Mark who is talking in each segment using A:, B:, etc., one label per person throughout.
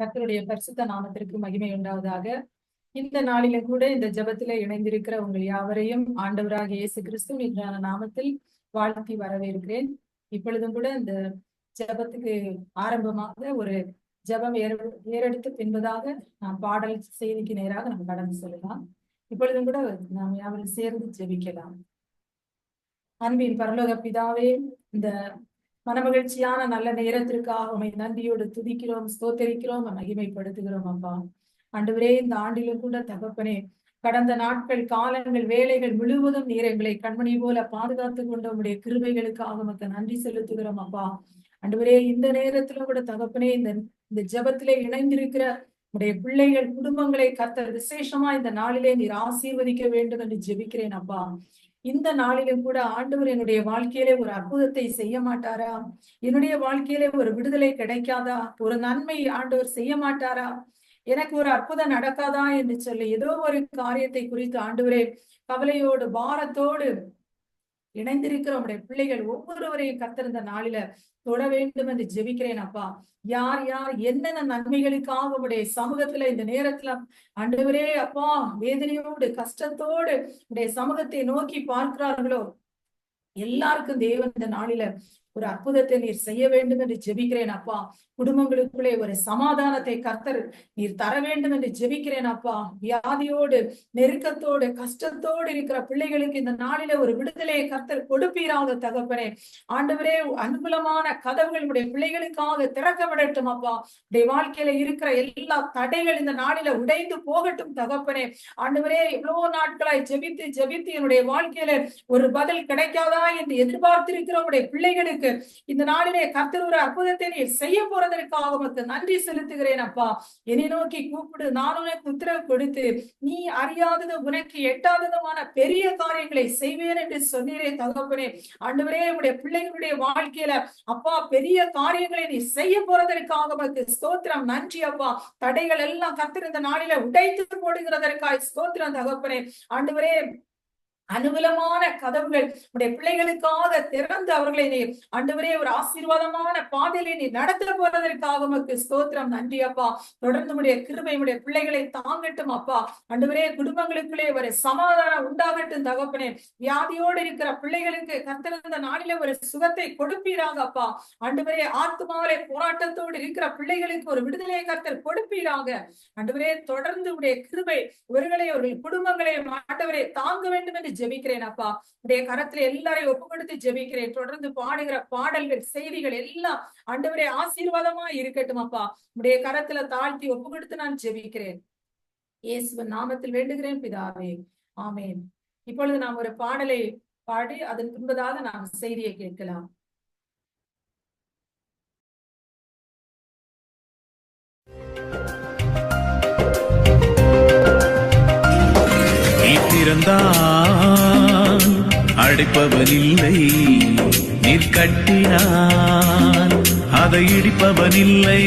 A: கர்த்தருடைய பரிசுத்த நாமத்திற்கு மகிமை உண்டாவதாக. இந்த நாளிலும் கூட இந்த ஜெபத்திலே இணைந்திருக்கிற உங்கள் யாவரையும் ஆண்டவராக இயேசு கிறிஸ்து மீதான நாமத்தில் வாழ்த்தி வரவேற்கிறேன். இப்பொழுதும் கூட இந்த ஜெபத்துக்கு ஆரம்பமாக ஒரு ஜெபம் ஏறெடுத்து பின்பதாக நாம் பாடல் செய்திக்கு நேராக நம்ம கடந்து செல்லலாம். இப்பொழுதும் கூட நாம் யாவரும் சேர்ந்து ஜெபிக்கலாம். அன்பின் பரலோக பிதாவே, இந்த மனமகிழ்ச்சியான நல்ல நேரத்திற்காக உம்மை நன்றியோடு துதிக்கிறோம், ஸ்தோத்தரிக்கிறோம், மகிமைப்படுத்துகிறோம். அப்பா ஆண்டவரே, இந்த ஆண்டிலும் கூட தகப்பனே, கடந்த நாட்கள், காலங்கள், வேலைகள் முழுவதும் நீர் எங்களை கண்மணி போல பாதுகாத்து கொண்ட உங்களுடைய கிருபைகளுக்காக உமக்கு நன்றி செலுத்துகிறோம். அப்பா ஆண்டவரே, இந்த நேரத்திலும் கூட தகப்பனே, இந்த ஜெபத்திலே இணைந்திருக்கிற உடைய பிள்ளைகள், குடும்பங்களை கர்த்தர் விசேஷமா இந்த நாளிலே நீர் ஆசீர்வதிக்க வேண்டும் என்று ஜெபிக்கிறேன். அப்பா இந்த நாளிலும் கூட ஆண்டவர் என்னுடைய வாழ்க்கையிலே ஒரு அற்புதத்தை செய்ய மாட்டாரா? என்னுடைய வாழ்க்கையிலே ஒரு விடுதலை கிடைக்காதா? ஒரு நன்மை ஆண்டவர் செய்ய மாட்டாரா? எனக்கு ஒரு அற்புதம் நடக்காதா என்று சொல்லி ஏதோ ஒரு காரியத்தை குறித்து ஆண்டவரே கவலையோடு பாரத்தோடு இணைந்திருக்கிற உடைய பிள்ளைகள் ஒவ்வொருவரையும் கர்த்தர் நாளில தொட வேண்டும் என்று ஜெபிக்கிறேன். அப்பா யார் யார் என்னென்ன நன்மைகளுக்காக உடைய சமூகத்துல இந்த நேரத்துல ஆண்டவரே அப்பா வேதனையோடு கஷ்டத்தோடு உடைய சமூகத்தை நோக்கி பார்க்கிறார்களோ எல்லாருக்கும் தேவன் இந்த நாளில ஒரு அற்புதத்தை நீர் செய்ய வேண்டும் என்று ஜெபிக்கிறேன். அப்பா குடும்பங்களுக்குள்ளே ஒரு சமாதானத்தை கர்த்தர் நீர் தர வேண்டும் என்று ஜெபிக்கிறேன். அப்பா வியாதியோடு நெருக்கத்தோடு கஷ்டத்தோடு இருக்கிற பிள்ளைகளுக்கு இந்த நாளில ஒரு விடுதலையை கர்த்தர் கொடுப்பீராக தகப்பனே. ஆண்டவரே, அனுகூலமான கதவுகள் உடைய பிள்ளைகளுக்காக திறக்கப்படட்டும். அப்பா உடைய வாழ்க்கையில இருக்கிற எல்லா தடைகள் இந்த நாளில உடைந்து போகட்டும் தகப்பனே. ஆண்டவரே, எவ்வளவு நாட்களாய் ஜெபித்து ஜெபித்து என்னுடைய வாழ்க்கையில ஒரு பதில் கிடைக்காதா என்று எதிர்பார்த்திருக்கிற உடைய பிள்ளைகளுக்கு இந்த நாளிலே கர்த்தர் ஒரு அற்புதத்தை நீர் செய்ய போறதற்காக உமக்கு நன்றி செலுத்துகிறேன். அப்பா என்னை நோக்கி கூப்பிடு, நான் உனக்கு உத்தரவு கொடுத்து நீ அறியாதது உனக்கு எட்டாததுமான பெரிய காரியங்களை செய்வேன் என்று சொன்னீரே தகப்பனே. ஆண்டவரே, உடைய பிள்ளைகளுடைய வாழ்க்கையில அப்பா பெரிய காரியங்களை நீ செய்ய போறதற்காக உமக்கு ஸ்தோத்திரம், நன்றி. அப்பா தடைகள் எல்லாம் கர்த்தர் இந்த நாளில உடைத்து போடுகிறதற்காக ஸ்தோத்திரம் தகப்பனே. ஆண்டவரே, அனுகூலமான கதவுகள் உடைய பிள்ளைகளுக்காக திறந்து அவர்களை நீர் ஆண்டவரே ஒரு ஆசீர்வாதமான பாதையிலே நீ நடத்த போறதற்காக உமக்கு ஸ்தோத்திரம், நன்றி. அப்பா தொடர்ந்து உடைய கிருபை உடைய பிள்ளைகளை தாங்கட்டும். அப்பா ஆண்டவரே, குடும்பங்களுக்குள்ளே ஒரு சமாதானம் உண்டாகட்டும் தகப்பனே. வியாதியோடு இருக்கிற பிள்ளைகளுக்கு கர்த்தர் இந்த நாளில ஒரு சுகத்தை கொடுப்பீராக. அப்பா ஆண்டவரே, ஆத்துமாவிலே போராட்டத்தோடு இருக்கிற பிள்ளைகளுக்கு ஒரு விடுதலையை கர்த்தர் கொடுப்பீராக. ஆண்டவரே, தொடர்ந்து உடைய கிருபை இவர்களை ஒரு குடும்பங்களை ஆண்டவரே தாங்க வேண்டும் என்று ஜெபிக்கிறேன். அப்பா உடைய கரத்துல எல்லாரையும் ஒப்பு கொடுத்து ஜெபிக்கிறேன். தொடர்ந்து பாடுகிற பாடல்கள், செய்திகள் எல்லாம் ஆண்டவரே ஆசீர்வாதமா இருக்கட்டும். அப்பா உடைய கரத்துல தாழ்த்தி ஒப்பு கொடுத்து நான் ஜெபிக்கிறேன். இயேசுவின் நாமத்தில் வேண்டுகிறேன் பிதாவே, ஆமேன். இப்பொழுது நாம் ஒரு பாடலை பாடி அதன் பின்பதாக நாம் செய்தியை கேட்கலாம்.
B: அடைப்பவனில்லை, நீர் கட்டினான் அதை இடிப்பவனில்லை.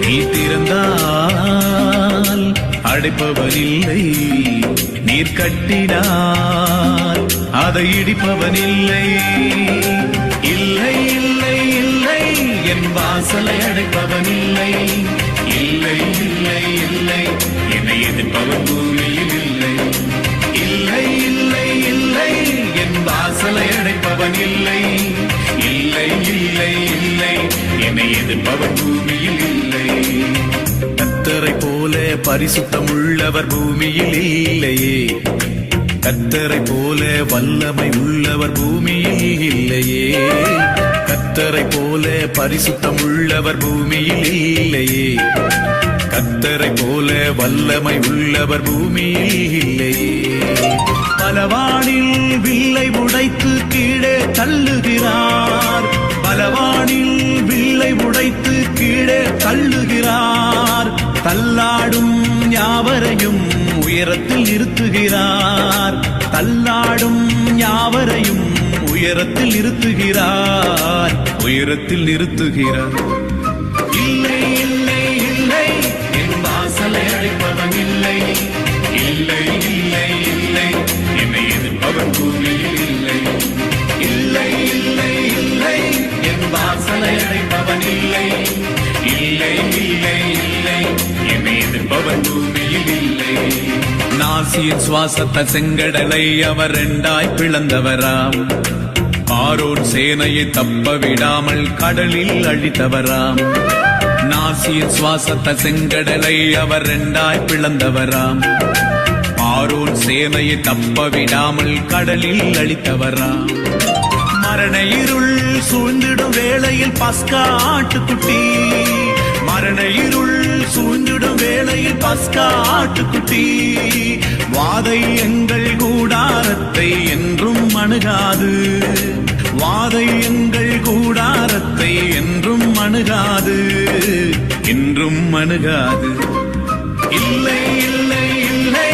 B: நீ திறந்தால் அடைப்பவனில்லை, நீர் கட்டினான் அதை இடிப்பவனில்லை. இல்லை இல்லை இல்லை, என் வாசலை அடைப்பவனில்லை. இல்லை இல்லை இல்லை, என்னை எதிர்ப்பவன் பூமியில் இல்லை. இல்லை இல்லை இல்லை, என் வாசலை அடைப்பவன் இல்லை. இல்லை இல்லை இல்லை, என்னை எதிர்ப்பவன் பூமியில் இல்லை. கர்த்தரை போல பரிசுத்தம் உள்ளவர் பூமியில் இல்லையே. கர்த்தரை போல வல்லமை உள்ளவர் பூமியில் இல்லையே. கர்த்தரை போல பரிசுத்தம் உள்ளவர் பூமியில் இல்லையே. கர்த்தரை போல வல்லமை உள்ளவர் பூமியில் இல்லையே. பலவானில் வில்லை உடைத்து கீழே தள்ளுகிறார். பலவானில் வில்லை உடைத்து கீழே தள்ளுகிறார். தள்ளாடும் யாவரையும் உயரத்தில் நிறுத்துகிறார். தள்ளாடும் யாவரையும் உயரத்தில் நிறுத்துகிறார். உயரத்தில் நிறுத்துகிறார். இல்லை இல்லை இல்லை, என் வாசலை அடைப்பவன் இல்லை. இல்லை இல்லை இல்லை, என்னை எதிர்ப்பவன் பூமியில் இல்லை. இல்லை இல்லை இல்லை, என் வாசலை அடைப்பவன் இல்லை. இல்லை இல்லை இல்லை இல்லை என்னை எதிர்ப்பவன் பூமியில் இல்லை. நாசியின் சுவாசத்த செங்கடலை அவர் இரண்டாய் பிளந்தவராம். ஆரோன் சேனையை தப்ப விடாமல் கடலில் அழித்தவராம். நாசியின் சுவாசத்த செங்கடலை அவர் இரண்டாய் பிளந்தவராம். ஆரோன் சேனையை தப்ப விடாமல் கடலில் அழித்தவராம். மரண இருள் சூழ்ந்திடும் வேளையில் பஸ்கா ஆட்டுக்குட்டி. மரண இருள் சூழ்ந்திடும் வேளையில் பஸ்கா ஆட்டுக்குட்டி. வாதை எங்கள் கூடாரத்தை என்றும் அணுகாது. வாதை எங்கள் கூடாரத்தை என்றும் அணுகாது. என்றும் அணுகாது. இல்லை இல்லை இல்லை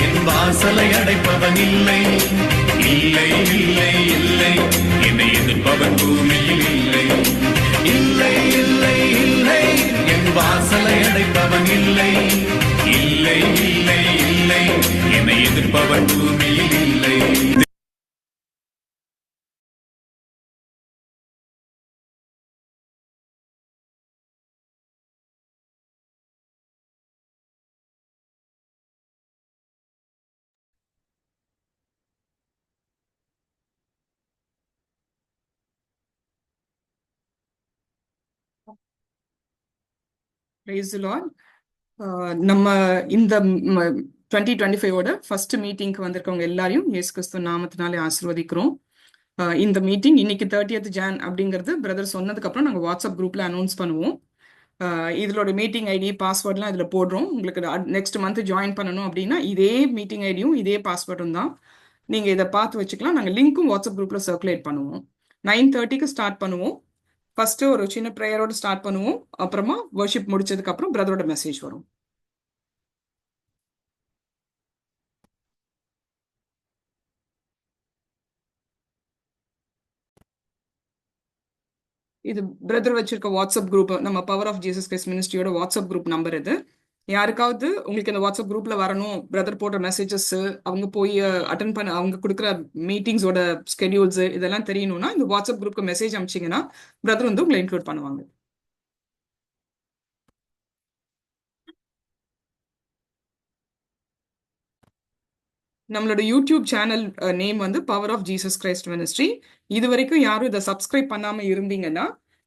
B: என் வாசலை அடைப்பவன் இல்லை. இல்லை இல்லை இல்லை என்னை எதிர்ப்பவன் பூமியில் இல்லை. இல்லை இல்லை இல்லை என் வாசலை அடைப்பவன் இல்லை. இல்லை இல்லை இல்லை என்னை எதிர்ப்பவன் பூமியில் இல்லை.
C: Praise the Lord. நம்ம இந்த 2025ஓட ஃபர்ஸ்ட் மீட்டிங்க்கு வந்திருக்கவங்க எல்லாரையும் இயேசு கிறிஸ்து நாமத்தினாலே ஆசீர்வதிக்கிறோம். இந்த மீட்டிங் இன்னைக்கு 30th Jan அப்படிங்கிறது பிரதர் சொன்னதுக்கு அப்புறம் நாங்கள் வாட்ஸ்அப் குரூப்ல அனௌன்ஸ் பண்ணுவோம். இதோட மீட்டிங் ஐடி பாஸ்வேர்ட்லாம் இதில் போடுறோம். உங்களுக்கு நெக்ஸ்ட் மந்த் ஜாயின் பண்ணணும் அப்படின்னா இதே மீட்டிங் ஐடியும் இதே பாஸ்வேர்டும் தான். நீங்கள் இதை பார்த்து வச்சுக்கலாம். நாங்கள் லிங்க்கும் வாட்ஸ்அப் குரூப்ல சர்க்குலேட் பண்ணுவோம். 9:30க்கு ஸ்டார்ட் பண்ணுவோம். ஃபர்ஸ்ட் ஒரு சின்ன ப்ரேயரோட ஸ்டார்ட் பண்ணுவோம். அப்புறமா வர்ஷிப் முடிச்சதுக்கு அப்புறம் பிரதரோட மெசேஜ் வரும். இது பிரதர் வச்சிருக்க வாட்ஸ்அப் குரூப், நம்ம பவர் ஆஃப் ஜீசஸ் கிரைஸ்ட் மினிஸ்ட்ரியோட வாட்ஸ்அப் குரூப் நம்பர் இது. யாருக்காவது உங்களுக்கு இந்த வாட்ஸ்அப் குரூப்ல வரணும், பிரதர் போடுற மெசேஜஸ், அவங்க போய் அட்டன் பண்ண, அவங்க கொடுக்குற மீட்டிங்ஸோட ஸ்கெடியூல்ஸ் இதெல்லாம் தெரியணும்னா இந்த வாட்ஸ்அப் குரூப்க்கு மெசேஜ் அனுப்பிச்சிங்கன்னா பிரதர் வந்து உங்களை இன்க்ளூட் பண்ணுவாங்க. நம்மளோட யூடியூப் சேனல் நேம் வந்து power of Jesus Christ ministry. இது வரைக்கும் யாரும் இதை சப்ஸ்கிரைப் பண்ணாம இருந்தீங்கன்னா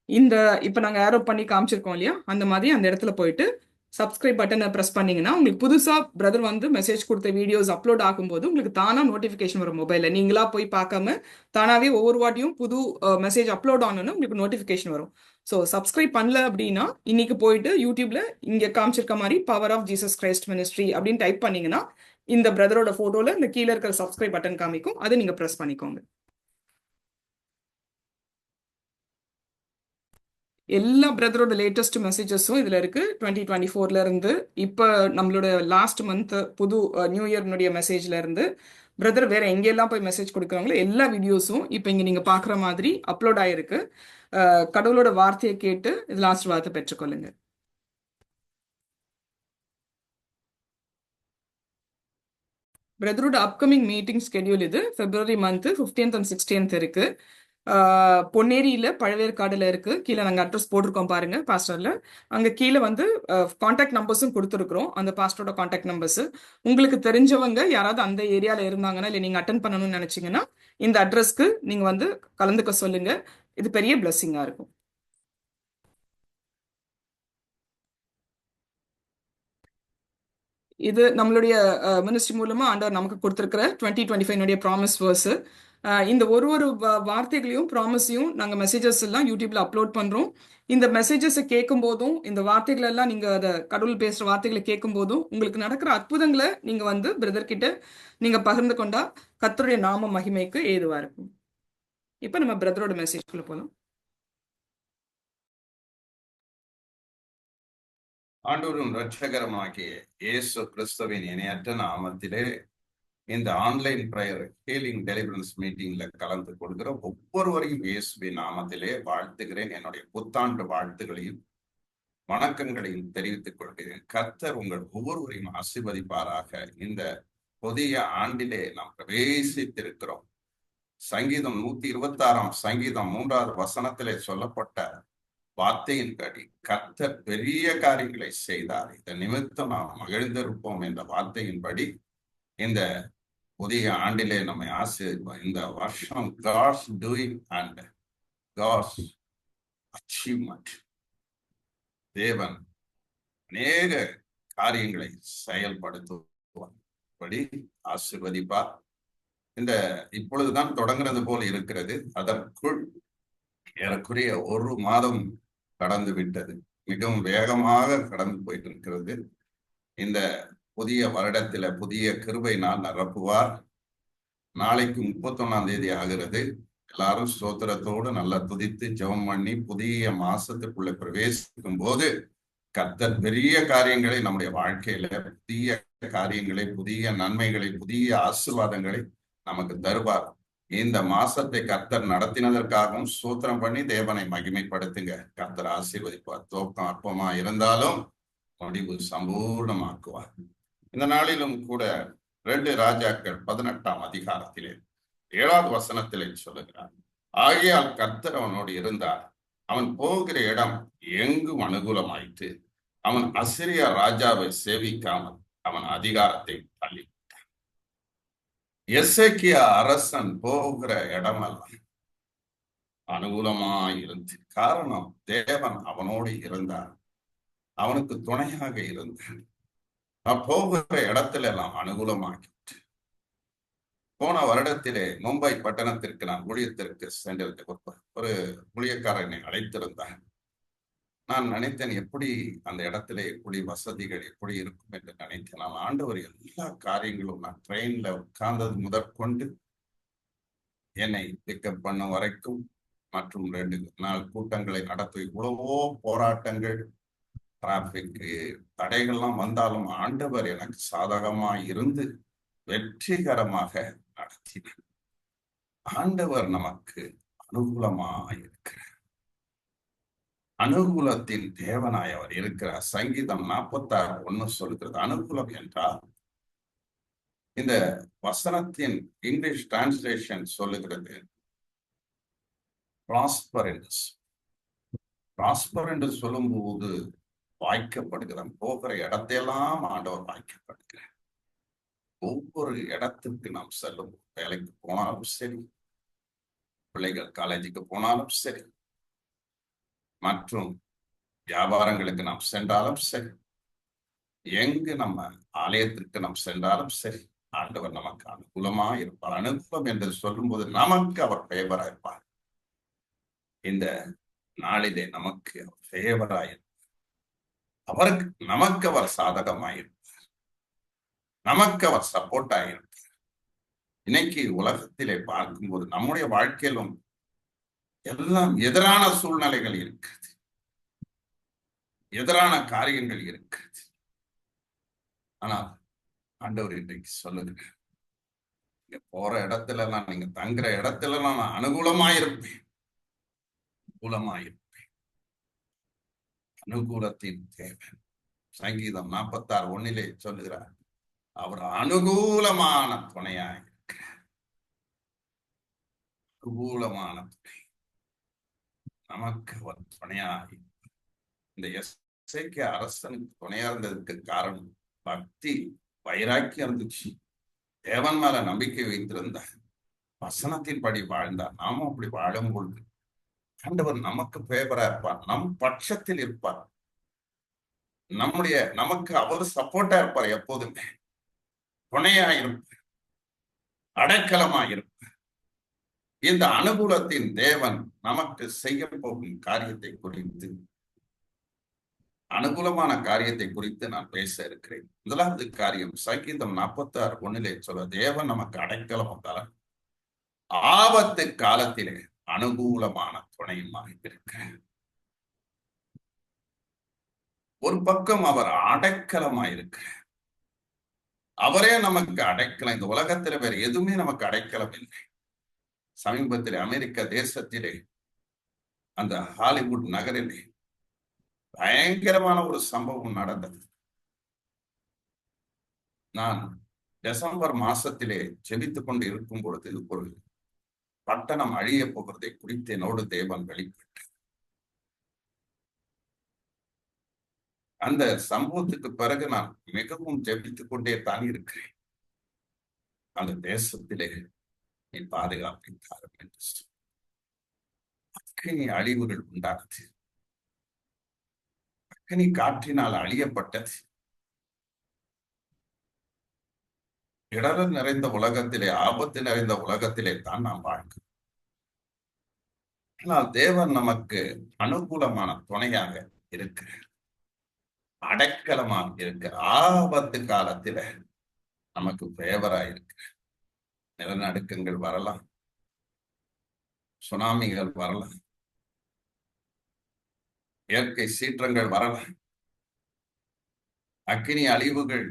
C: இந்த இப்போ நாங்கள் ஏரோ பண்ணி காமிச்சிருக்கோம் இல்லையா, அந்த மாதிரி அந்த இடத்துல போயிட்டு சப்ஸ்கிரைப் பட்டனை ப்ரெஸ் பண்ணீங்கன்னா உங்களுக்கு புதுசாக பிரதர் வந்து மெசேஜ் கொடுத்த வீடியோஸ் அப்லோட் ஆகும்போது உங்களுக்கு தானாக நோட்டிஃபிகேஷன் வரும். மொபைலில் நீங்களா போய் பார்க்காம தானாகவே ஒவ்வொரு வாட்டியும் புது மெசேஜ் அப்லோட் ஆனோன்னு உங்களுக்கு நோட்டிஃபிகேஷன் வரும். ஸோ சப்ஸ்கிரைப் பண்ணல அப்படின்னா இன்னைக்கு போயிட்டு யூடியூப்ல இங்கே காமிச்சிருக்க மாதிரி power of Jesus Christ ministry அப்படின்னு டைப் பண்ணீங்கன்னா இந்த பிரதரோட போட்டோல இந்த கீழே இருக்கிற சப்ஸ்கிரைப் பட்டன் காமிக்கும், அதை நீங்க ப்ரெஸ் பண்ணிக்கோங்க. எல்லா பிரதரோட லேட்டஸ்ட் மெசேஜஸும் இதுல இருக்கு. 2024ல இருந்து இப்ப நம்மளோட லாஸ்ட் மந்த் புது நியூ இயர்னுடைய மெசேஜ்ல இருந்து பிரதர் வேற எங்கெல்லாம் போய் மெசேஜ் கொடுக்குறாங்களோ எல்லா வீடியோஸும் இப்ப இங்க நீங்க பாக்குற மாதிரி அப்லோட் ஆயிருக்கு. கடவுளோட வார்த்தையை கேட்டு இதுல ஆசீர்வாதத்தை பெற்றுக்கொள்ளுங்க. பிரதரோட அப்கமிங் மீட்டிங் ஸ்கெடியூல் இது. February month 15th and 16th இருக்கு. பொன்னேரியில பழவேற்காடுல இருக்கு. கீழே நாங்கள் அட்ரஸ் போட்டிருக்கோம் பாருங்க பாஸ்டர்ல. அங்க கீழே வந்து கான்டாக்ட் நம்பர்ஸும் கொடுத்துருக்குறோம். அந்த பாஸ்டரோட கான்டாக்ட் நம்பர்ஸ் உங்களுக்கு தெரிஞ்சவங்க யாராவது அந்த ஏரியால இருந்தாங்கன்னா இல்லை நீங்க அட்டன் பண்ணணும்னு நினைச்சீங்கன்னா இந்த அட்ரஸ்க்கு நீங்க வந்து கலந்துக்க சொல்லுங்க. இது பெரிய பிளஸ்ஸிங்கா இருக்கும். இது நம்மளுடைய மினிஸ்ட்ரி மூலமா ஆண்டவர் நமக்கு கொடுத்திருக்கிற 2025 ப்ராமிஸ் வேர்ஸ். இந்த ஒரு வார்த்தைகளையும் ப்ராமிஸையும் நாங்க மெசேஜஸ் எல்லாம் யூடியூப்ல அப்லோட் பண்றோம். இந்த மெசேஜஸை கேட்கும் போதும் இந்த வார்த்தைகள் எல்லாம் நீங்க அதை கடவுள் பேசுற வார்த்தைகளை கேட்கும் போதும் உங்களுக்கு நடக்கிற அற்புதங்களை நீங்க வந்து பிரதர் கிட்ட நீங்க பகிர்ந்து கொண்டா கர்த்தருடைய நாம மகிமைக்கு ஏதுவா இருக்கும். இப்ப நம்ம பிரதரோட மெசேஜ்குள்ள போலாம்.
D: ஆண்டவரும் இரட்சகரமாகிய இயேசு கிறிஸ்துவின் இணையற்ற நாமத்திலே இந்த ஆன்லைன் பிரேயர் ஹீலிங் டெலிவரன்ஸ் மீட்டிங்ல கலந்து கொள்கிற ஒவ்வொருவரையும் இயேசுவின் நாமத்திலே வாழ்த்துகிறேன். என்னுடைய புத்தாண்டு வாழ்த்துகளையும் வணக்கங்களையும் தெரிவித்துக் கொள்கிறேன். கர்த்தர் உங்கள் ஒவ்வொருவரையும் ஆசீர்வதிப்பாராக. இந்த புதிய ஆண்டிலே நாம் பிரவேசித்திருக்கிறோம். சங்கீதம் 126 சங்கீதம் 3வது வசனத்திலே சொல்லப்பட்ட வார்த்தையின்படி கர்த்தர் பெரிய காரியங்களை செய்தார், இதன் நிமித்தம் நாம் மகிழ்ந்திருப்போம் என்ற வார்த்தையின்படி இந்த புதிய ஆண்டிலே நம்மை ஆசீர்வதிப்பார். இந்த வருஷம் God's doing and God's achievement. தேவன் அநேக காரியங்களை செயல்படுத்துவார், ஆசீர்வதிப்பார். இந்த இப்பொழுதுதான் தொடங்குறது போல் இருக்கிறது. அதற்குள் ஏறக்குறைய 1 மாதம் கடந்து விட்டது. மிகவும் வேகமாக கடந்து போயிட்டு இருக்கிறது. இந்த புதிய வருடத்தில புதிய கிருபை நாள் நிரப்புவார். நாளைக்கு 31ஆம் தேதி ஆகிறது. எல்லாரும் ஸ்தோத்திரத்தோடு நல்லா துதித்து ஜெபம் பண்ணி புதிய மாசத்துக்குள்ள பிரவேசிக்கும் போது கர்த்தர் பெரிய காரியங்களை நம்முடைய வாழ்க்கையில, புதிய காரியங்களை, புதிய நன்மைகளை, புதிய ஆசீர்வாதங்களை நமக்கு தருவார். இந்த மாசத்தை கர்த்தர் நடத்தினதற்காகவும் ஸ்தோத்திரம் பண்ணி தேவனை மகிமைப்படுத்துங்க. கர்த்தர் ஆசீர்வதிப்பார். துவக்கம் அற்பமா இருந்தாலும் முடிவு சம்பூர்ணமாக்குவார். இந்த நாளிலும் கூட 2 ராஜாக்கள் 18ஆம் அதிகாரத்திலே 7வது வசனத்திலே சொல்லுகிறார், ஆகையால் கர்த்தர் அவனோடு இருந்தார், அவன் போகிற இடம் எங்கும் அனுகூலமாயிற்று, அவன் அசிரியா ராஜாவை சேவிக்காமல் அவன் அதிகாரத்தை தள்ளி. எசேக்கியா அரசன் போகிற இடமெல்லாம் அனுகூலமாயிருந்து, காரணம் தேவன் அவனோடு இருந்தார், அவனுக்கு துணையாக இருந்தார். போகிற இடத்துல எல்லாம் அனுகூலமாகிட்டு. போன வருடத்திலே மும்பை பட்டணத்திற்கு நான் ஊழியத்திற்கு சென்றிருந்த ஒரு ஊழியக்காரனை அழைத்திருந்தார். நான் நினைத்தேன், எப்படி அந்த இடத்துல எப்படி வசதிகள் எப்படி இருக்கும் என்று நினைத்தேன். நான் ஆண்டவர் எல்லா காரியங்களும், நான் ட்ரெயின்ல உட்கார்ந்தது முதற்கொண்டு என்னை பிக்கப் பண்ண வரைக்கும் மற்றும் 2 நாள் கூட்டங்களை நடத்த இவ்வளவோ போராட்டங்கள், டிராபிக் தடைகள்லாம் வந்தாலும் ஆண்டவர் எனக்கு சாதகமாய் இருந்து வெற்றிகரமாக நடத்தினார். ஆண்டவர் நமக்கு அனுகூலமாய் இருக்கிறார். அனுகூலத்தின் தேவனாய் அவர் இருக்கிறார். சங்கீதம் 46:1 சொல்கிறது. அனுகூலம் என்றால், இந்த வசனத்தின் இங்கிலீஷ் டிரான்ஸ்லேஷன் சொல்லுகிறது ப்ராஸ்பரன்ஸ். ப்ராஸ்பர் என்று சொல்லும் போது வாய்க்கப்படுகிறான். போகிற இடத்தையெல்லாம் ஆண்டவர் வாய்க்கப்படுகிறார். ஒவ்வொரு இடத்துக்கு நாம் செல்லும், வேலைக்கு போனாலும் சரி, பிள்ளைகள் காலேஜுக்கு போனாலும் சரி, மற்றும் வியாபாரங்களுக்கு நாம் சென்றாலும் சரி, எங்கு நம்ம ஆலயத்திற்கு நாம் சென்றாலும் சரி, ஆண்டவர் நமக்கு அனுகூலமா இருப்பார். அனுகூலம் என்று சொல்லும்போது நமக்கு அவர் ஃபேவரா இருப்பார். இந்த நாளிலே நமக்கு ஃபேவராயிருப்பார். அவருக்கு நமக்கு அவர் சாதகமாயிருப்பார். நமக்கு அவர் சப்போர்ட் ஆயிருப்பார். இன்னைக்கு உலகத்திலே பார்க்கும்போது நம்முடைய வாழ்க்கையிலும் எல்லாம் எதிரான சூழ்நிலைகள் இருக்கிறது, எதிரான காரியங்கள் இருக்கிறது. ஆனால் ஆண்டவர் இன்றைக்கு சொல்லுங்க, நீங்க போற இடத்துல எல்லாம், நீங்க தங்குற இடத்துல எல்லாம் நான் அனுகூலமாயிருப்பேன், அனுகூலமாயிருப்பேன். அனுகூலத்தின் தேவன். சங்கீதம் 46:1 சொல்லுகிறார், அவர் அனுகூலமான துணையாய் இருக்கிறார். அனுகூலமான துணை நமக்கு அவர் துணையாய். இந்த எசேக்கியா அரசனுக்கு துணையா இருந்ததுக்கு காரணம் பக்தி, வைராக்கியம் இருந்துச்சு. தேவன் மேல நம்பிக்கை வைத்திருந்தார், வசனத்தின்படி வாழ்ந்தார். நாமும் அப்படி வாழும் பொழுது ஆண்டவர் நமக்கு ஃபேவரா இருப்பார், நம் பட்சத்தில் இருப்பார். நமக்கு அவர் சப்போர்ட்டா இருப்பார், எப்போதுமே துணையா இருப்பார், அடைக்கலமா இருப்பார். இந்த அனுகூலத்தின் தேவன் நமக்கு செய்ய போகும் காரியத்தை குறித்து, அனுகூலமான காரியத்தை குறித்து நான் பேச இருக்கிறேன். முதலாவது காரியம், சங்கீதம் 46:1 சொல்ல, தேவன் நமக்கு அடைக்கலம் வந்தாலும் ஆபத்து காலத்திலே அனுகூலமான துணையுமாக இருக்கிறார். ஒரு பக்கம் அவர் அடைக்கலமாயிருக்கிறார். அவரே நமக்கு அடைக்கலம். இந்த உலகத்துல வேற எதுவுமே நமக்கு அடைக்கலம் இல்லை. சமீபத்திலே அமெரிக்க தேசத்திலே அந்த ஹாலிவுட் நகரிலே பயங்கரமான ஒரு சம்பவம் நடந்தது. நான் டிசம்பர் மாசத்திலே ஜெபித்துக் கொண்டு இருக்கும் பொழுது ஒரு பட்டணம் அழிய போகிறதை குறித்து என்னோடு தேவன் வெளிப்பட்டார். அந்த சம்பவத்துக்கு பிறகு நான் மிகவும் ஜெபித்துக் கொண்டே தான் இருக்கிறேன். அந்த தேசத்திலே நீ பாதுகாப்பை தாரும் என்று சொல்லி. அக்கினி அழிவுகள் உண்டானது. அக்கினி காற்றினால் அழியப்பட்டது. இடர்கள் நிறைந்த உலகத்திலே, ஆபத்து நிறைந்த உலகத்திலே தான் நாம் வாழ்கிறோம். ஆனால் தேவன் நமக்கு அனுகூலமான துணையாக இருக்கிறார், அடைக்கலமாக இருக்கிற, ஆபத்து காலத்தில நமக்கு ஃபேவராக இருக்கிறார். நிலநடுக்கங்கள் வரலாம், சுனாமிகள் வரலாம், இயற்கை சீற்றங்கள் வரலாம், அக்கினி அழிவுகள்,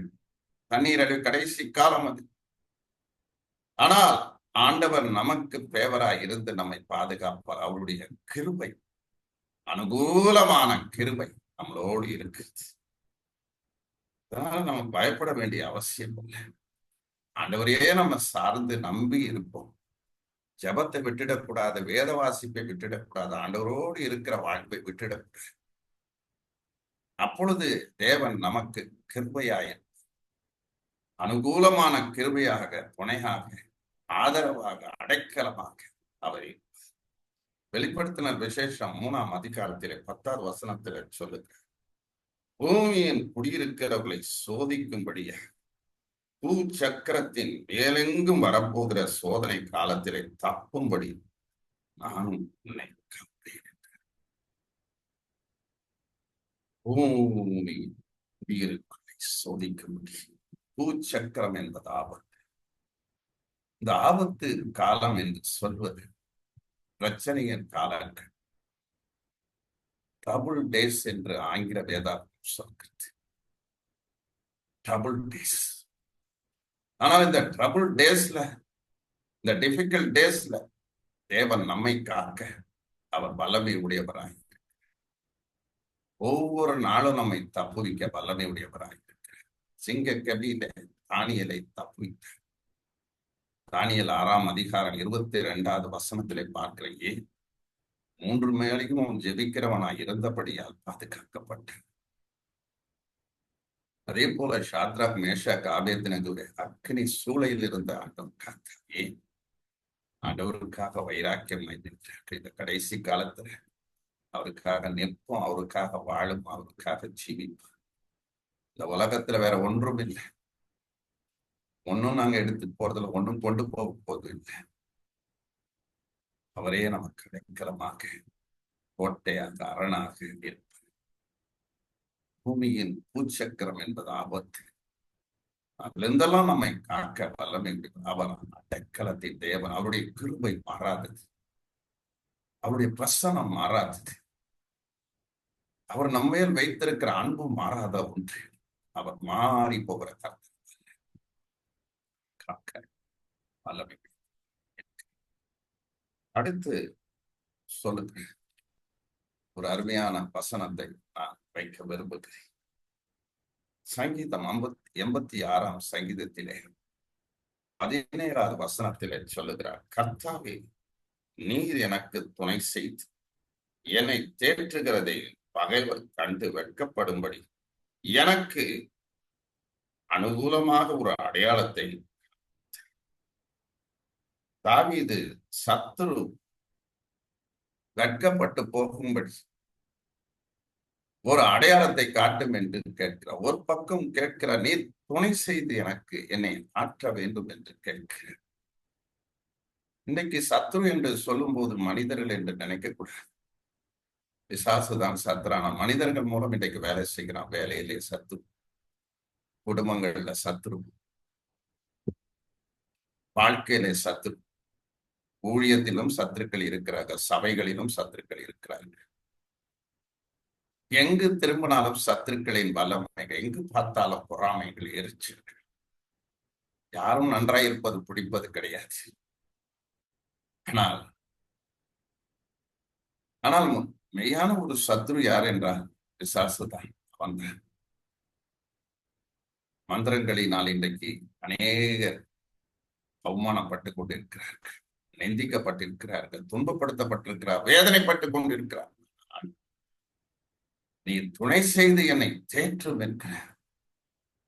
D: தண்ணீர் அழிவு, கடைசி காலம் அது. ஆனால் ஆண்டவர் நமக்கு ஃபேவராக இருந்து நம்மை பாதுகாப்பார். அவருடைய கிருபை, அனுகூலமான கிருபை நம்மளோடு இருக்குது. அதனால நம்ம பயப்பட வேண்டிய அவசியம் இல்லை. ஆண்டவரையே நம்ம சார்ந்து நம்பி இருப்போம். ஜபத்தை விட்டுடக்கூடாது, வேத வாசிப்பை விட்டுடக்கூடாது, ஆண்டவரோடு இருக்கிற வாழ்வை விட்டுடக்கூடாது. அப்பொழுது தேவன் நமக்கு கிருபையாய, அனுகூலமான கிருபையாக, துணையாக, ஆதரவாக, அடைக்கலமாக அவரை வெளிப்படுத்தினர் விசேஷம் 3ஆம் அதிகாரத்திலே 10வது வசனத்திலே சொல்லுகிறார், பூமியின் குடியிருக்கிறவர்களை சோதிக்கும்படியாக பூ சக்கரத்தின் மேலெங்கும் வரப்போகிற சோதனை காலத்திலே தப்பும்படி நானும் உன்னை காப்பேன். பூமி குடியிருக்கிறவர்களை சோதிக்கும்படி. பூச்சக்கரம் என்பது ஆபத்து. இந்த ஆபத்து காலம் என்று சொல்வது பிரச்சனையின் காலங்கள், ட்ரபிள் டேஸ் என்று ஆங்கில வேதாகம் சொல்கிறது. Trouble days. ஆனால் இந்த ட்ரபிள் டேஸ்ல, இந்த டிஃபிகல்ட் டேஸ்ல தேவன் நம்மை காக்க அவர் வல்லமை உடையவராய், ஒவ்வொரு நாளும் நம்மை தப்புவிக்க வல்லமை உடையவராய் இருக்கிறார். சிங்க கபியில தானியலை தப்புவித்தார். தானியல் 6ஆம் அதிகாரம் 22வது வசனத்திலே பார்க்கிறேன், 3 மேலையும் ஜெபிக்கிறவனாய் இருந்தபடியால் பாதுகாக்கப்பட்டான். அதே போல ஷாத்ராக், மேஷாக், ஆபேத்நேகோவை அக்கினி சூளையில் இருந்த ஆண்டவர் காத்தார். ஏன்? ஆண்டவருக்காக வைராக்கியம் வைத்திருக்கிறார். இந்த கடைசி காலத்துல அவருக்காக நிற்போம், அவருக்காக வாழும், அவருக்காக ஜீவிப்போம். இந்த உலகத்துல வேற ஒன்றும் இல்லை. ஒன்னும் நாங்க எடுத்து போறதுல, ஒன்றும் கொண்டு போக போது இல்லை. அவரே நமக்கு அடைக்கலமாக, கோட்டையாக, அரணாக இருப்பார். பூமியின் பூச்சக்கரம் என்பது ஆபத்து. அதிலிருந்தெல்லாம் நம்மை காக்க வல்லமை. அவர் அடைக்கலத்தின் தேவன். அவருடைய கிருபை மாறாதது, அவருடைய பிரசனம் மாறாதது, அவர் நம்மையில் வைத்திருக்கிற அன்பு மாறாத ஒன்று. அவர் மாறி போகிற கருத்து காக்க வல்லமை. அடுத்து சொல்லுங்க, ஒரு அருமையான வசனத்தை நான் வைக்க விரும்புகிறேன். சங்கீதம் 86ஆம் சங்கீதத்திலே 17வது வசனத்திலே சொல்லுகிறார், கர்த்தாவே நீர் எனக்கு துணை செய்து என்னை தேற்றுகிறதை பகைவர் கண்டு வெட்கப்படும்படி எனக்கு அனுகூலமாக ஒரு அடையாளத்தை. தாவீது சத்துரு வெட்கப்பட்டு போகும்படி ஒரு அடையாளத்தை காட்டும் என்று கேட்கிறார். ஒரு பக்கம் கேட்கிறார், நீர் துணை செய்து எனக்கு என்னை ஆற்ற வேண்டும் என்று கேட்கிறார். இன்னைக்கு சத்ரு என்று சொல்லும் போது மனிதர்கள் என்று நினைக்கக்கூடாது. பிசாசுதான் சத்ரான. மனிதர்கள் மூலம் இன்றைக்கு வேலை செய்கிறான். வேலையிலே சத்ரு, குடும்பங்கள்ல சத்ரு, வாழ்க்கையிலே சத்ரு, ஊழியத்திலும் சத்துருக்கள் இருக்கிறார்கள், சபைகளிலும் சத்துருக்கள் இருக்கிறார்கள். எங்கு திரும்பினாலும் சத்துருக்களின் வல்லமைகள், எங்கு பார்த்தாலும் பொறாமைகள், எரிச்சல்கள். யாரும் நன்றாயிருப்பது பிடிப்பது கிடையாது. ஆனால் மெய்யான ஒரு சத்ரு யார் என்றால் பிசாசுதான். வந்த மந்திரங்களினால் இன்றைக்கு அநேகர் அவமானப்பட்டு கொண்டிருக்கிறார்கள், நிந்திக்கப்பட்டிருக்கிறார்கள், துன்பப்படுத்தப்பட்டிருக்கிறார், வேதனைப்பட்டு கொண்டிருக்கிறார். நீ துணை செய்து என்னை தேற்றும் என்கிற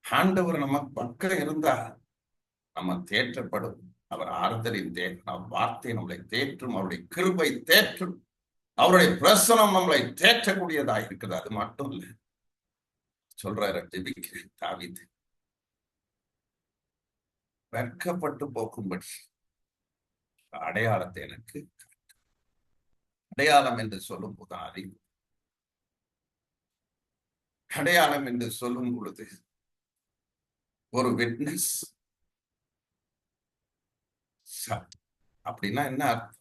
D: ஆண்டவர் நம்ம பக்கம் இருந்தா நம்ம தேற்றப்படும். அவர் ஆறுதலின் தேற்றும், அவர் வார்த்தை நம்மளை தேற்றும், அவருடைய கிருபை தேற்றும், அவருடைய பிரசனம் நம்மளை தேற்றக்கூடியதா இருக்குது. அது மட்டும் இல்லை, சொல்றாரு ஜெபிக்கிறேன் தாவீது, வெட்கப்பட்டு போக்கும்படி அடையாளத்தை எனக்கு அடையாளம் என்று சொல்லும் போது அறிவு, அடையாளம் என்று சொல்லும் பொழுது ஒரு விட்னஸ். அப்படின்னா என்ன அர்த்தம்?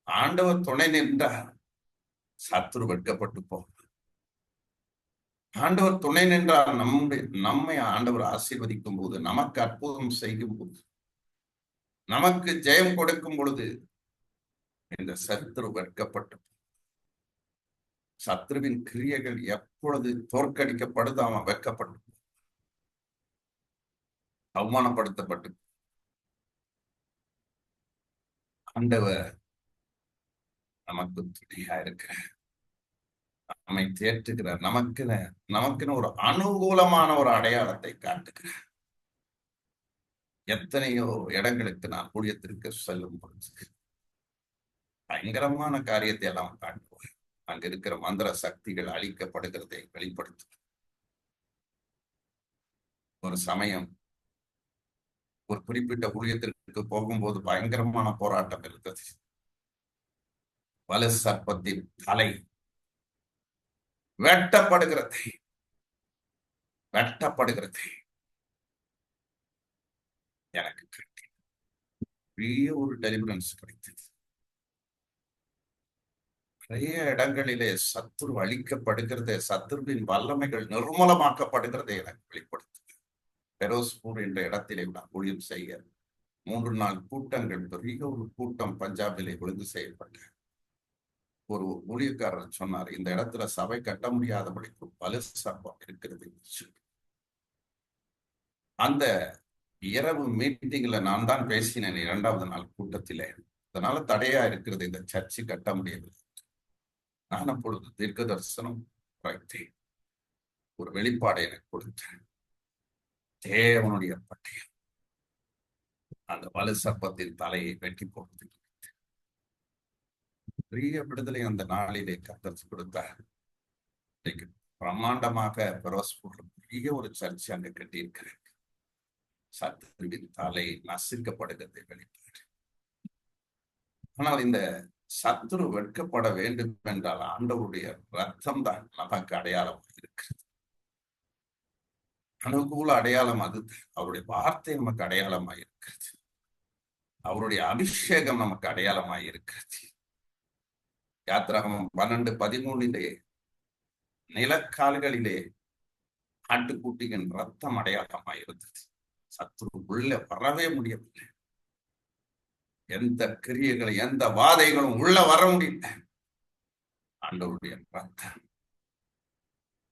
D: ஆண்டவர் துணை நின்றார், சத்துரு வெட்கப்பட்டு போவார். ஆண்டவர் துணை நின்றால் நம்மை ஆண்டவர் ஆசீர்வதிக்கும் போது, நமக்கு அற்புதம் செய்யும் போது, நமக்கு ஜெயம் கொடுக்கும் பொழுது இந்த சத்துரு வெட்கப்பட்டு, சத்துருவின் கிரியைகள் எப்பொழுது தோற்கடிக்கப்படுது அவன் வெட்கப்பட்டு, அவமானப்படுத்தப்பட்டு, ஆண்டவர் நமக்கு துணையா இருக்கிறார், நம்மை தேற்றுகிறார், நமக்குன்னு ஒரு அனுகூலமான ஒரு அடையாளத்தை காட்டுகிறார். எத்தனையோ இடங்களுக்கு நான் ஊழியத்திற்கு செல்லும் பொழுது பயங்கரமான காரியத்தை எல்லாம் காட்டுவார். அங்க இருக்கிற மந்திர சக்திகள் அழிக்கப்படுகிறதை வெளிப்படுத்தும். ஒரு சமயம் ஒரு குறிப்பிட்ட ஊழியத்திற்கு போகும்போது பயங்கரமான போராட்டம் இருந்தது. வலு சர்ப்பத்தின் தலை வெட்டப்படுகிறது எனக்கு பெரிய ஒரு டெலிவரன்ஸ் கிடைத்தது. நிறைய இடங்களிலே சத்துரு அழிக்கப்படுகிறது, சத்துருவின் வல்லமைகள் நிர்மூலமாக்கப்படுகிறதை எனக்கு வெளிப்படுத்துது. பெரோஸ்பூர் என்ற இடத்திலே நான் ஊழியம் செய்ய 3 நாள் கூட்டங்கள், பெரிய ஒரு கூட்டம் பஞ்சாபிலே ஒழுங்கு செய்யப்பட்ட ஒரு ஊழியக்காரர் சொன்னார், இந்த இடத்துல சபை கட்ட முடியாதபடிக்கு வலு சர்ப்பம் இருக்கிறது. அந்த இரவு மீட்டிங்ல நான் தான் பேசினேன் 2வது நாள் கூட்டத்திலே. அதனால தடையா இருக்கிறது, இந்த சர்ச்சு கட்ட முடியவில்லை. நான் அப்பொழுது தீர்க்க தரிசனம் வைத்தேன், ஒரு வெளிப்பாடு எனக்கு கொடுத்தேன். தேவனுடைய பட்டயம் அந்த வலு சர்ப்பத்தின் தலையை வெட்டி போடுது. பெரிய விடுதலை அந்த நாளிலே கர்த்தர் கொடுத்தார். பிரம்மாண்டமாக பெரோஸ்பூர்ல பெரிய ஒரு சர்ச்சை அங்க கட்டியிருக்கிறேன். சத்துருவின் தலை நசுக்கப்படுகிறதை வெளிப்பாடு. ஆனால் இந்த சத்துரு வெட்கப்பட வேண்டும் என்றால் ஆண்டவருடைய ரத்தம் தான் நமக்கு அடையாளமாக இருக்கிறது. அனுகூல அடையாளம் அது. அவருடைய வார்த்தை நமக்கு அடையாளமாக இருக்கிறது. அவருடைய அபிஷேகம் நமக்கு அடையாளமாக இருக்கிறது. யாத்திராகமம் 12:13 நிலக்கால்களிலே ஆட்டுக்குட்டியின் ரத்தம் அடையாளமாக இருந்தது. சத்துரு உள்ள வரவே முடியவில்லை. எந்த கிரியைகளை, எந்த வாதைகளும் உள்ள வர முடியல. ஆண்டவருடைய ரத்தம்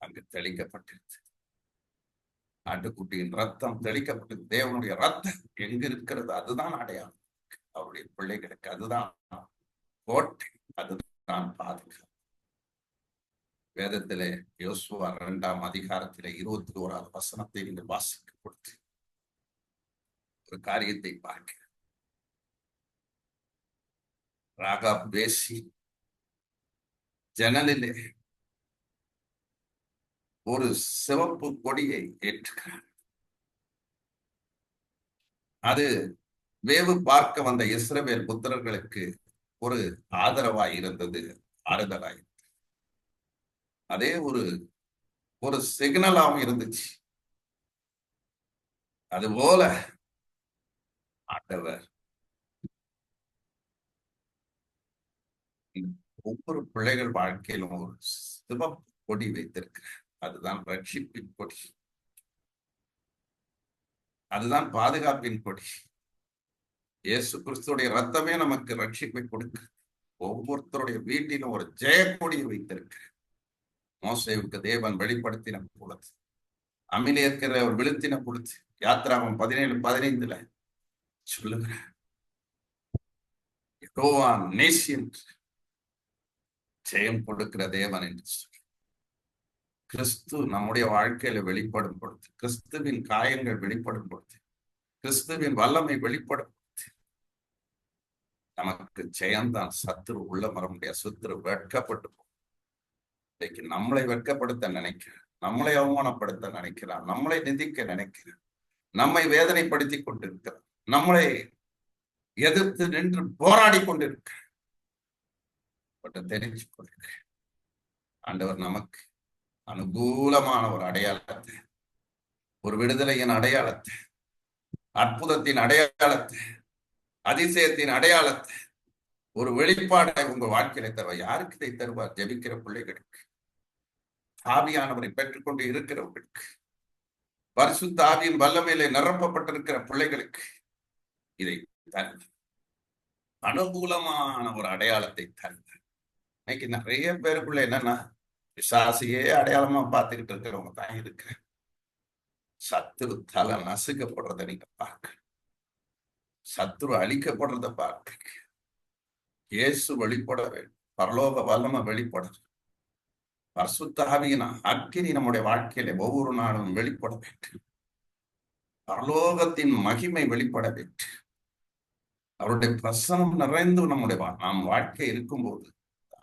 D: அங்கு தெளிக்கப்பட்டிருந்தது. ஆட்டுக்குட்டியின் ரத்தம் தெளிக்கப்பட்டது. தேவனுடைய ரத்தம் எங்க இருக்கிறது அதுதான் அடையாளம். அவருடைய பிள்ளைகளுக்கு அதுதான் கோட்டை, அதுதான் பாதுகாப்பு. வேதத்திலே யோசுவா 2ஆம் அதிகாரத்திலே 21வது வசனத்தை நீங்கள் வாசிக்க கொடுத்து ஒரு காரியத்தை பார்க்க, ராகாப் வேசி ஜன்னலிலே ஒரு சிவப்பு கொடியை ஏற்றுகிறார். அது வேவு பார்க்க வந்த இஸ்ரவேல் புத்திரர்களுக்கு ஒரு ஆதரவாய் இருந்தது, ஆறுதலாய். அதே ஒரு சிக்னலாகவும் இருந்துச்சு. அதுபோல ஆண்டவர் ஒவ்வொரு பிள்ளைகள் வாழ்க்கையிலும் ஒரு சிவப்பு கொடி வைத்திருக்கிறார். அதுதான் ரட்சிப்பின் கொடி, அதுதான் பாதுகாப்பின் கொடி. இயேசு கிறிஸ்துடைய ரத்தமே நமக்கு ரட்சிப்பை கொடுக்க ஒவ்வொருத்தருடைய வீட்டிலும் ஒரு ஜெயக்கொடியை வைத்திருக்கிறார். மோசேவுக்கு தேவன் வெளிப்படுத்தின பொழுது, அமிலேயர்கிற ஒரு விழுத்தின பொழுது, யாத்திராகமம் 17:15 சொல்லுகிறார், யெகோவா நேசி என்று ஜெயம் கொடுக்கிற தேவன் என்று சொல்லி கிறிஸ்து நம்முடைய வாழ்க்கையில வெளிப்படும் பொழுது, கிறிஸ்துவின் காயங்கள் வெளிப்படும் பொழுது, கிறிஸ்துவின் வல்லமை வெளிப்படும் பொழுது நமக்கு ஜெயம்தான். சத்துரு உள்ள வர முடியாது. சத்துரு வெட்கப்பட்டு போகும். இன்னைக்கு நம்மளை வெட்கப்படுத்த நினைக்கிறான், நம்மளை அவமானப்படுத்த நினைக்கிறான், நம்மளை நிந்திக்க நினைக்கிறான், நம்மை வேதனைப்படுத்தி கொண்டிருக்கிறான், நம்மளை எதிர்த்து நின்று போராடி கொண்டிருக்கிறான். தெரிஞ்சு கொள்கிறேன், ஆண்டவர் நமக்கு அனுகூலமான ஒரு அடையாளத்தை, ஒரு விடுதலையின் அடையாளத்தை, அற்புதத்தின் அடையாளத்தை, அதிசயத்தின் அடையாளத்தை, ஒரு வெளிப்பாடை உங்க வாழ்க்கையில தருவார். யாருக்கு இதை தருவார்? ஜெபிக்கிற பிள்ளைகளுக்கு, ஆவியானவரை பெற்றுக்கொண்டு இருக்கிறவர்களுக்கு, பரிசுத்த ஆவியின் வல்லமையிலே நிரப்பப்பட்டிருக்கிற பிள்ளைகளுக்கு இதை தருவார். அனுகூலமான ஒரு அடையாளத்தை தருவார். இன்னைக்கு நிறைய பேருக்குள்ள என்னன்னா, பிசாசியே அடையாளமா பார்த்துக்கிட்டு இருக்கிறவங்க தான் இருக்கிறேன். சத்துரு தலை நசுக்கப்படுறத நீங்க பார்க்க, சத்துரு அழிக்கப்படுறத பார்க்க, இயேசு வெளிப்பட வேண்டும், பரலோக வல்லமை வெளிப்பட, பரிசுத்த ஆவியின் அக்கினி நம்முடைய வாழ்க்கையில ஒவ்வொரு நாளும் வெளிப்பட வேண்டும், பரலோகத்தின் மகிமை வெளிப்பட வேண்டும், அவருடைய பிரசனம் நிறைந்து நம்முடைய நாம் வாழ்க்கை இருக்கும்போது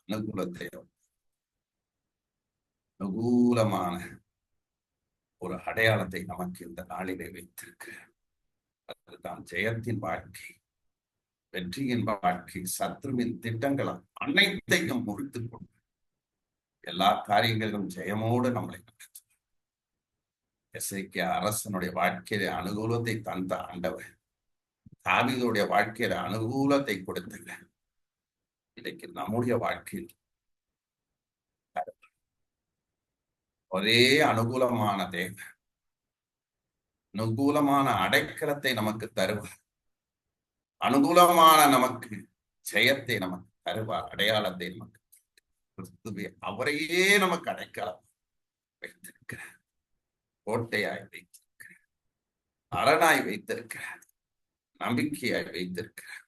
D: அனுகூலத்தை, அனுகூலமான ஒரு அடையாளத்தை நமக்கு இந்த நாளிலே வைத்திருக்கு. அதுதான் ஜெயத்தின் வாழ்க்கை, வெற்றியின் வாழ்க்கை. சத்ருவின் திட்டங்கள் அனைத்தையும் முறித்துக் கொண்டு எல்லா காரியங்களிலும் ஜெயமோடு நம்மளை நடத்தும். எசேக்கியா அரசனுடைய வாழ்க்கையில அனுகூலத்தை தந்த ஆண்டவர், தாவீதுடைய வாழ்க்கையில அனுகூலத்தை கொடுத்தவர், இன்னைக்கு நம்முடைய வாழ்க்கையில் ஒரே அனுகூலமான தேவன், அனுகூலமான அடைக்கலத்தை நமக்கு தருவார், அனுகூலமான நமக்கு ஜெயத்தை நமக்கு தருவார், அடையாளத்தை நமக்கு கிறிஸ்துவே அவரையே நமக்கு அடைக்கலம் வைத்திருக்கிறார், கோட்டையாய் வைத்திருக்கிறார், அரணாய் வைத்திருக்கிறார், நம்பிக்கையாய் வைத்திருக்கிறார்.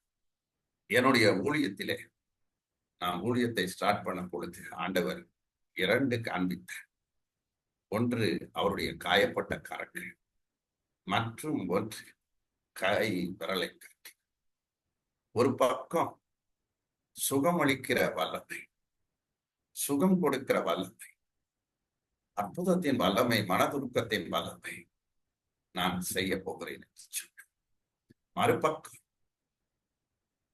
D: என்னுடைய ஊழியத்திலே நான் ஊழியத்தை ஸ்டார்ட் பண்ண பொழுது ஆண்டவர் 2 காண்பித்தார். ஒன்று அவருடைய காயப்பட்ட கரங்கள், மற்றும் ஒன்று கை விரலை காட்டி. ஒரு பக்கம் சுகமளிக்கிற வல்லமை, சுகம் கொடுக்கிற வல்லமை, அற்புதத்தின் வல்லமை, மனதுருக்கத்தின் வல்லமை நான் செய்ய போகிறேன் என்று சொன்னேன். மறுபக்கம்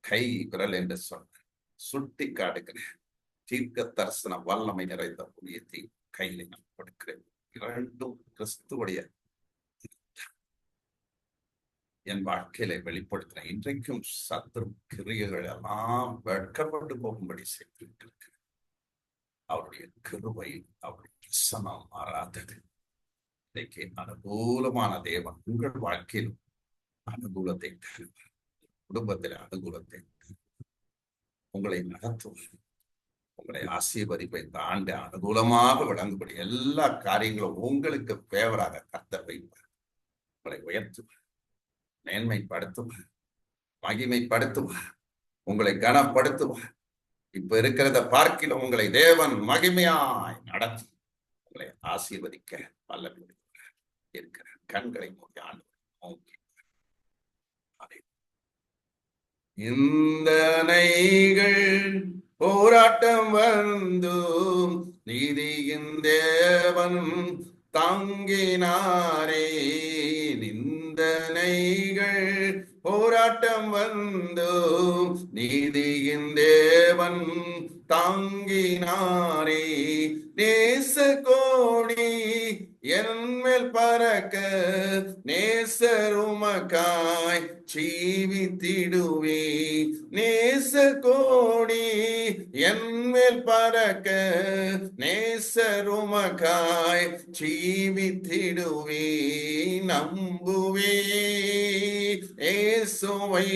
D: கை விரல் என்று சொன்ன சுட்டி காட்டுகிற தீர்க்க தரிசன வல்லமை நிறைந்த ஊழியத்தை கையில நான் கொடுக்கிறேன். 2 கிறிஸ்துவுடைய என் வாழ்க்கையில வெளிப்படுத்துறேன். இன்றைக்கும் சத்துரு கிரியைகள் எல்லாம் வெட்கப்பட்டு போகும்படி செய்திருக்கிறது. அவருடைய கிருபை, அவருடைய பிரசனம் மாறாதது. இன்றைக்கு அனுகூலமான தேவன் உங்கள் வாழ்க்கையில் அனுகூலத்தை தருவார், குடும்பத்தில் அனுகூலத்தை தருவார், உங்களை நடத்துவார், உங்களை ஆசீர்வதிப்பை இந்த ஆண்டு அனுகூலமாக விளங்கும்படி எல்லா காரியங்களும் உங்களுக்கு ஃபேவராக கர்த்தர் வைப்பார். உங்களை உயர்த்துவார், மேன்மைப்படுத்துவார், மகிமைப்படுத்துவார், உங்களை கனப்படுத்துவார். இப்ப இருக்கிறத பார்க்கிலும் உங்களை தேவன் மகிமையாய் நடத்தி உங்களை ஆசீர்வதிக்க வல்லமை இருக்கிற கண்களை நோக்கி ஆண்டு நோக்கி இந்த நைகள் போராட்டம் வந்தும் நீதியின் தேவன் தாங்கினாரே. நிந்தனைகள் போராட்டம் வந்தும் நீதியின் தேவன் தாங்கினாரே. நேச கோடி என்மேல் பறக்க நேசருமக்காய் ஜீவித்திடுவே. நேச கோடி என்மேல் பறக்க நேசருமக்காய் ஜீவித்திடுவே. நம்புவே இயேசுவை,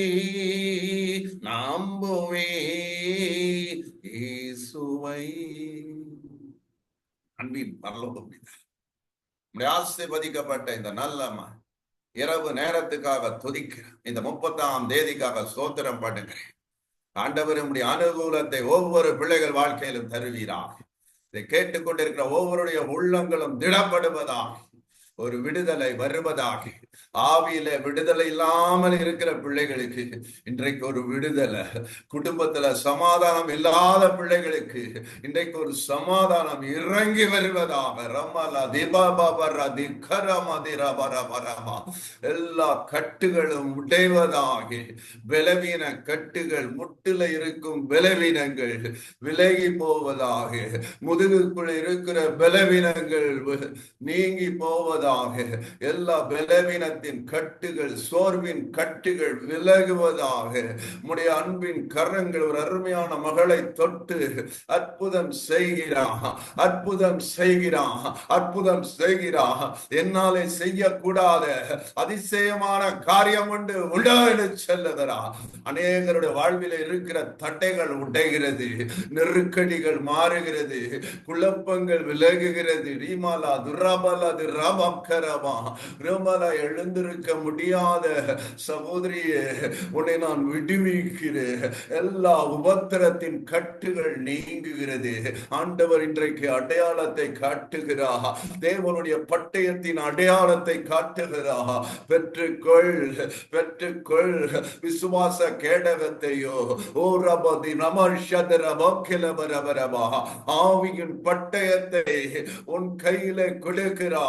D: நம்புவே இயேசுவை. அன்பின் பரலோக பிதா, ஆசீர்வதிக்கப்பட்ட இந்த நல்ல இரவு நேரத்துக்காக துதிக்கிறேன். இந்த 30ஆம் தேதிக்காக ஸ்தோத்திரம் பண்ணுகிறேன். ஆண்டவர் உம்முடைய அனுகூலத்தை ஒவ்வொரு பிள்ளைகள் வாழ்க்கையிலும் தருவீராக. இதை கேட்டுக்கொண்டிருக்கிற ஒவ்வொருடைய உள்ளங்களும் திடப்படுவதாக, ஒரு விடுதலை வருவதாக. ஆவியில விடுதலை இல்லாமல் இருக்கிற பிள்ளைகளுக்கு இன்றைக்கு ஒரு விடுதலை, குடும்பத்துல சமாதானம் இல்லாத பிள்ளைகளுக்கு இன்றைக்கு ஒரு சமாதானம் இறங்கி வருவதாக. ரமலா திபாபரா திகரமா திரபரபரமா. எல்லா கட்டுகளும் உடைவதாக. பலவீன கட்டுகள், முட்டில இருக்கும் பலவீனங்கள் விலகி போவதாக. முதுகுக்குள் இருக்கிற பலவீனங்கள் நீங்கி போவதாக. எல்லா பலவீனத்தின் கட்டுகள், சோர்வின் கட்டுகள் விலகுவதாக. உம்முடைய அன்பின் கரங்கள் ஒரு அருமையான மகளை தொட்டு அற்புதம் செய்கிறான், அற்புதம் செய்கிறான், அற்புதம் செய்கிறான். என்னாலே செய்யக்கூடாத அதிசயமான காரியம் உண்டு, உடனே செல்லுகிறா. அநேகருடைய வாழ்வில் இருக்கிற தட்டைகள் உடைகிறது, நெருக்கடிகள் மாறுகிறது, குழப்பங்கள் விலகுகிறது. ரீமாலா துராபலா திராபம் கரமா ரமலா. எழுந்திருக்க முடியாத சகோதரியே, உன்னை நான் விடுவிக்கிறேன். எல்லா உபத்திரத்தின் கட்டுகள் நீங்குகிறது. ஆண்டவர் இன்றைக்கு அடையாளத்தை காட்டுகிறா, தேவனுடைய பட்டயத்தின் அடையாளத்தை காட்டுகிறா. பெற்றுக்கொள், பெற்றுக்கொள் விசுவாச கேடகத்தையோ. ஓ ரபதி நமர்ஷதரபா. ஆவியின் பட்டயத்தை உன் கையில கொடுக்கிறா.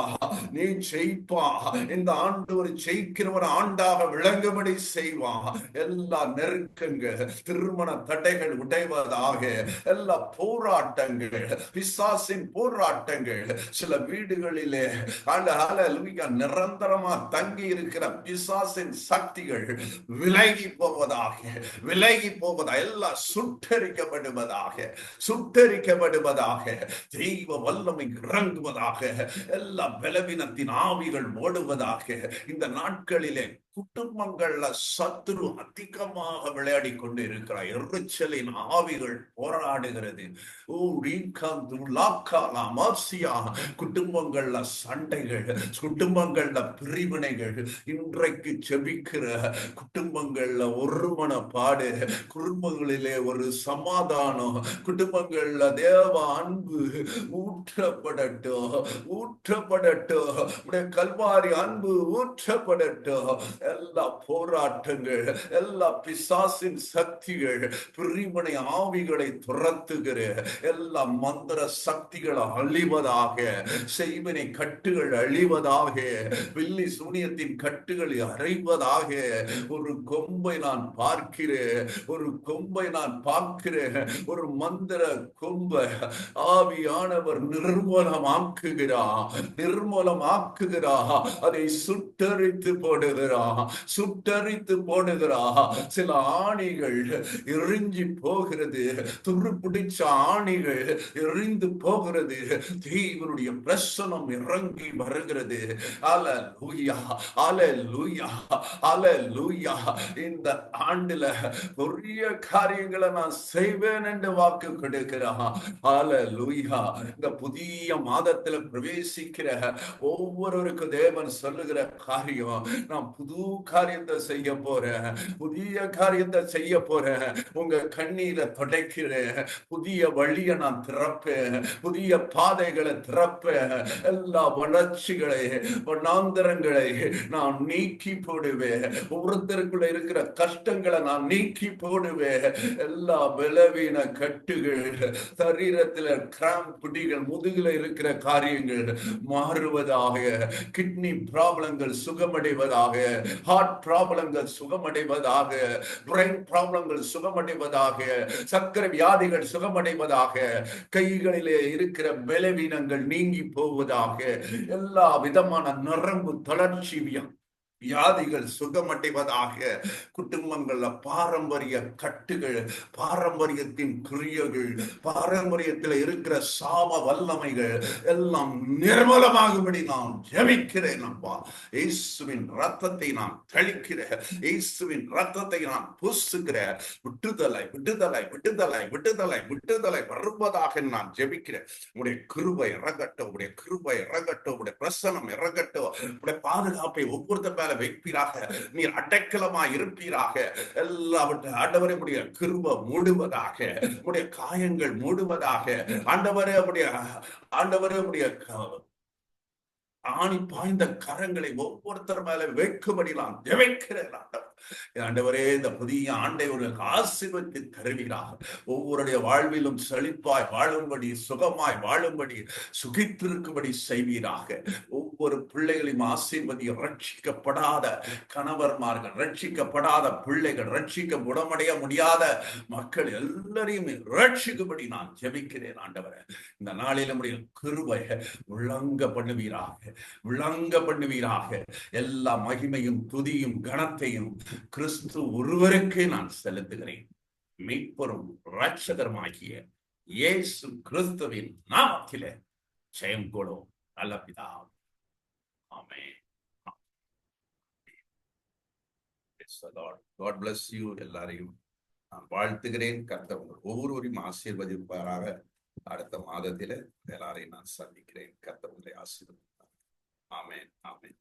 D: நீ ஜெயிப்பா. இந்த ஆண்டு ஒரு ஜெயிக்கிறவன் ஆண்டாக விளங்கும்படி செய்வா. எல்லா நெருக்கங்கள், திருமண தடைகள் உடைவதாக. எல்லா போராட்டங்கள், பிசாசின் போராட்டங்கள், சில வீடுகளிலே நிரந்தரமா தங்கி இருக்கிற பிசாசின் சக்திகள் விலகி போவதாக, விலகி போவதாக. எல்லாம் சுட்டரிக்கப்படுவதாக, சுட்டரிக்கப்படுவதாக. தெய்வ வல்லமை இறங்குவதாக. எல்லா பலவீனத்தின் ஆவிகள் ஓடுவதாக. இந்த நாட்களிலே குடும்பங்கள்ல சத்துரு அதிகமாக விளையாடி கொண்டு இருக்கிறார். எரிச்சலின் ஆவிகள் போராடுகிறது. குடும்பங்கள்ல சண்டைகள், குடும்பங்கள்ல பிரிவினைகள். இன்றைக்கு செபிக்கிற குடும்பங்கள்ல ஒருமனப்பாடு, குடும்பங்களிலே ஒரு சமாதானம், குடும்பங்கள்ல தேவ அன்பு ஊற்றப்படட்டும், ஊற்றப்படட்டும். கல்வாரி அன்பு ஊற்றப்படட்டும். எல்லா போராட்டங்கள், எல்லா பிசாசின் சக்திகள், பிரிவினை ஆவிகளை துரத்துகிற எல்லா மந்திர சக்திகள் அழிவதாக. செய்வினை கட்டுகள் அழிவதாக. வில்லி சூனியத்தின் கட்டுகள் அறைவதாக. ஒரு கொம்பை நான் பார்க்கிறேன், ஒரு கொம்பை நான் பார்க்கிறேன். ஒரு மந்திர கொம்பை ஆவியானவர் நிர்மூலமாக்குகிறார், நிர்மூலமாக்குகிறார். அதை சுட்டரித்து போடுகிறார், சுட்டரித்து போடுகிறார். சில ஆணிகள் எரிஞ்சு போகிறது, துரு பிடிச்ச ஆணிகள் எரிந்து போகிறது. தேவனுடைய பிரசனம் இறங்கி வருகிறது. அல்லேலூயா, அல்லேலூயா, அல்லேலூயா. இந்த ஆண்டுல பெரிய காரியங்களை நான் செய்வேன் என்று வாக்கு கொடுக்கிறான். அல்லேலூயா. இந்த புதிய மாதத்துல பிரவேசிக்கிற ஒவ்வொருவருக்கும் தேவன் சொல்லுகிற காரியம், நான் புது காரியத்தை செய்ய போறேன், புதிய காரியத்தை செய்ய போறேன். உங்க கண்ணீரை துடைக்கிறேன், புதிய வழியை நான் திறப்பேன், புதிய பாதைகளை திறப்பேன். எல்லா வளர்ச்சிகளை, வண்ணாந்தரங்களை நான் நீக்கி போடுவேன். ஒவ்வொருத்தருக்குள்ள இருக்கிற கஷ்டங்களை நான் நீக்கி போடுவேன். எல்லா பலவீன கட்டுகள், சரீரத்துல கிராம் பிடிகள், முதுகுல இருக்கிற காரியங்கள் மாறுவதாக. கிட்னி ப்ராப்ளங்கள் சுகமடைவதாக, ஹார்ட் ப்ராப்ளங்கள் சுகமடைவதாக, பிரெயின் ப்ராப்ளங்கள் சுகமடைவதாக, சர்க்கரை வியாதிகள் சுகமடைவதாக, கைகளிலே இருக்கிற பலவீனங்கள் நீங்கி போவதாக. எல்லா விதமான நரம்பு தளர்ச்சி வியாதிகள் சுகமடைவதாக. குடும்பங்கள்ல பாரம்பரிய கட்டுகள், பாரம்பரியத்தின் கிரியைகள், பாரம்பரியத்தில் இருக்கிற சாப வல்லமைகள் எல்லாம் நிர்மூலமாகும்படி நான் ஜெபிக்கிறேன். அப்பா, இயேசுவின் ரத்தத்தை நான் தெளிக்கிறேன், இயேசுவின் ரத்தத்தை நான் பூசுகிறேன். விட்டுதலை, விடுதலை, விடுதலை, விடுதலை, விடுதலை வருவதாக நான் ஜெபிக்கிறேன். உடைய கிருபை இறங்கட்டும், உடைய கிருபை இறங்கட்டும், உடைய பிரசனம் இறங்கட்டும், உடைய பாதுகாப்பை ஒவ்வொருத்த மேல வைப்பீராக. நீர் அடைக்கலமாய் இருப்பீராக. எல்லாவற்றையும் ஆண்டவரே உடைய கிருபை மூடுவதாக, உடைய காயங்கள் மூடுவதாக. ஆண்டவரே உடைய ஆணி பாய்ந்த கரங்களை ஒவ்வொருத்தர் மேல வைக்கும்படி நான் ஜெபிக்கிறேன். ஆண்டவரே, இந்த புதிய ஆண்டை ஒரு ஆசீர்வதித்து தருவீராக. ஒவ்வொருடைய வாழ்விலும் செழிப்பாய் வாழும்படி, சுகமாய் வாழும்படி, சுகித்திருக்கும்படி செய்வீராக. ஒவ்வொரு பிள்ளைகளையும் ஆசீர்வதி. ரட்சிக்கப்படாத கணவர்மார்கள், ரட்சிக்கப்படாத பிள்ளைகள், ரட்சிக்க குணமடைய முடியாத மக்கள் எல்லாரையும் ரட்சிக்கும்படி நான் ஜெபிக்கிறேன். ஆண்டவரே, இந்த நாளில் நம்முடைய கிருபை விளங்க பண்ணுவீராக. எல்லா மகிமையும் துதியும் கனத்தையும் கிறிஸ்து ஒருவருக்கே நான் செலுத்துகிறேன். மீட்பரும் இரட்சகருமாகிய இயேசு கிறிஸ்துவின் நாமத்திலே ஜெயம் கொடும் நல்ல பிதாவே. ஆமென். God bless you. எல்லாரையும் நான் வாழ்த்துகிறேன். கர்த்தர் உங்கள் ஒவ்வொருவரையும் ஆசீர்வதிப்பாராக. அடுத்த மாதத்திலே எல்லாரையும் நான் சந்திக்கிறேன். கர்த்தர் உங்களை ஆசீர்வதிப்பார். ஆமென். ஆமென்.